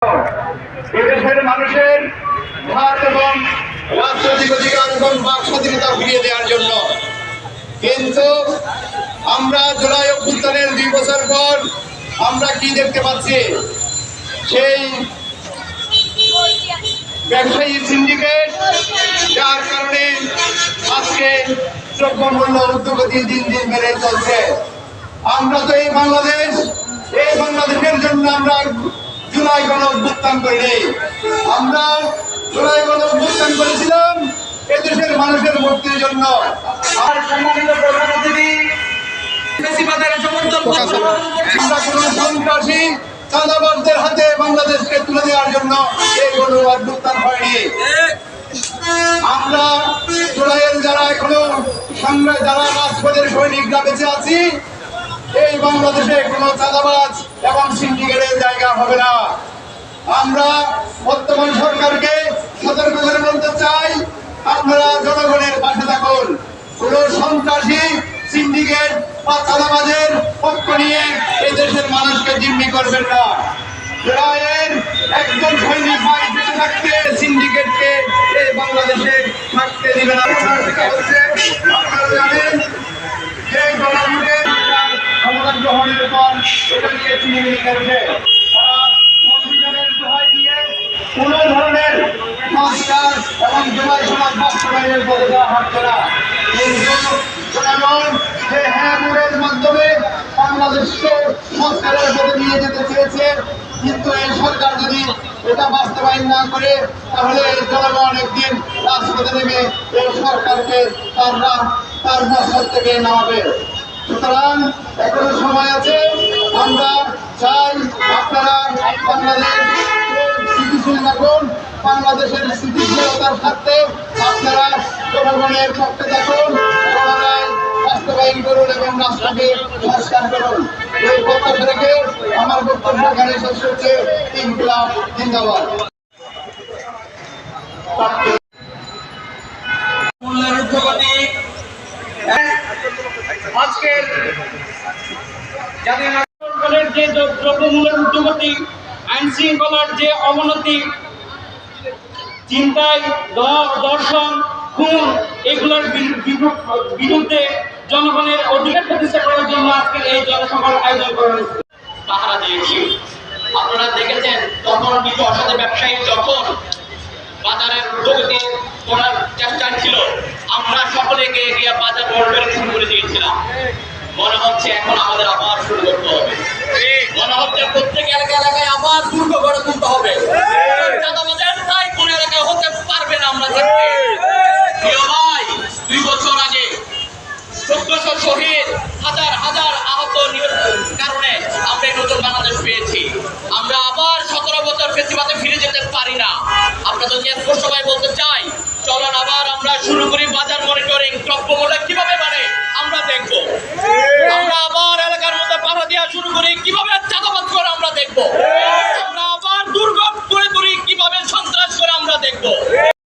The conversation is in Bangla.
এদেশের মানুষের ভাত এবং রাজনৈতিক অধিকার এবং বাক স্বাধীনতা ফিরিয়ে দেওয়ার জন্য। কিন্তু আমরা জুলাই অভ্যুত্থানের 2 বছর পর আমরা কি দেখতে পাচ্ছি? সেই ব্যবসায়ী সিন্ডিকেট, যার কারণে আজকে দ্রব্যমূল্য ঊর্ধ্বগতি দিন দিন বেড়ে চলছে। আমরা তো এই বাংলাদেশের জন্য আমরা জুলাই গণ অভ্যুত্থান করিনি। আমরা জুলাই গণ অভ্যুত্থান করেছিলাম এদেশের মানুষের মুক্তির জন্য। আর সম্মানিত প্রধান অতিথি, আমরা কোন সন্ত্রাসী চাঁদাবাজদের হাতে বাংলাদেশকে তুলে দেওয়ার জন্য এই গণ অভ্যুত্থান হয়নি। আমরা জুলাইয়ের যারা এখনো যারা রাজপথের সৈনিকরা বেঁচে আছি, এই বাংলাদেশে কোন চাঁদাবাজ এবং সিন্ডিকেটের জায়গা হবে না। আমরা বর্তমান সরকারকে সতর্ক করে বলতে চাই, আপনারা জনগণের পাশে থাকুন। কোন সন্ত্রাসী সিন্ডিকেট বা চাঁদাবাজের পক্ষ নিয়ে এই দেশের মানুষকে জিম্মি করবেন না। জুলাইয়ের একজন সৈনিক ভাই বেঁচে থাকতে সিন্ডিকেটকে এই বাংলাদেশে থাকতে দিবে না। আপনারা জানেন যে জনগণের ক্ষমতা গ্রহণের পর এটা নিয়ে চিনিমিনি করছে। তারা সংবিধানের দোহাই দিয়ে কোন ধরনের সংস্কার এবং জুলাই সমাজ বাস্তবায়নের পথে দেওয়া হচ্ছে না। কিন্তু জনগণ যে হ্যাঁ মাধ্যমে বাংলাদেশকে সংস্কারের পথে নিয়ে যেতে চেয়েছে, কিন্তু এই সরকার যদি এটা বাস্তবায়ন না করে, তাহলে জনগণ একদিন রাজপথে নেমে এই সরকারকে তার মসনদ থেকে নামাবে। সুতরাং এখনো সময় আছে। আমরা চাই আপনারা বাংলাদেশ স্থিতিশীল রাখুন। বাংলাদেশের স্থিতিশীলতার স্বার্থে আপনারা জনগণের পক্ষে থাকুন, জনগণ বাস্তবায়ন করুন এবং রাষ্ট্রকে সংস্কার করুন। এই বক্তব্য রেখে আমার বক্তব্য এখানে শেষ হচ্ছে। ইনকিলাব জিন্দাবাদ। আজকের জাতীয় সরকারের যে দ্রব্যমূল্যের ঊর্ধ্বগতি, আইন শৃঙ্খলার যে অবনতি, চিন্তায় দর্শন, খুন, এগুলোর বিরুদ্ধে জনগণের অধিকার প্রতিষ্ঠা করার জন্য আজকের এই জনসভার আয়োজন করা হয়েছে। পাহারা দিয়েছি। আপনারা দেখেছেন তখন কিছু অসাধু ব্যবসায়ী যখন বাজারের ঊর্ধ্বগতি করার চেষ্টা ছিল, আমরা সকলে গিয়ে বাজার বড় শুরু করে দিয়েছিলাম। মনে হচ্ছে এখন আমাদের আবার শুরু করতে হবে। মনে হচ্ছে প্রত্যেক এলাকায় আবার দুর্গ গড়ে তুলতে হবে। তাই কোন এলাকায় হতে পারবে না। আমরা প্রিয় ভাই, 2 বছর আগে 1400 শহীদ, হাজার হাজার আহত কারণে আমরা এই নতুন বাংলাদেশ পেয়েছি। আমরা আবার 17 বছর ফেসিবাদে ফিরে যেতে পারি না। আপনাদেরকে স্পষ্টভাবে বলতে চাই, চলুন আবার আমরা শুরু করি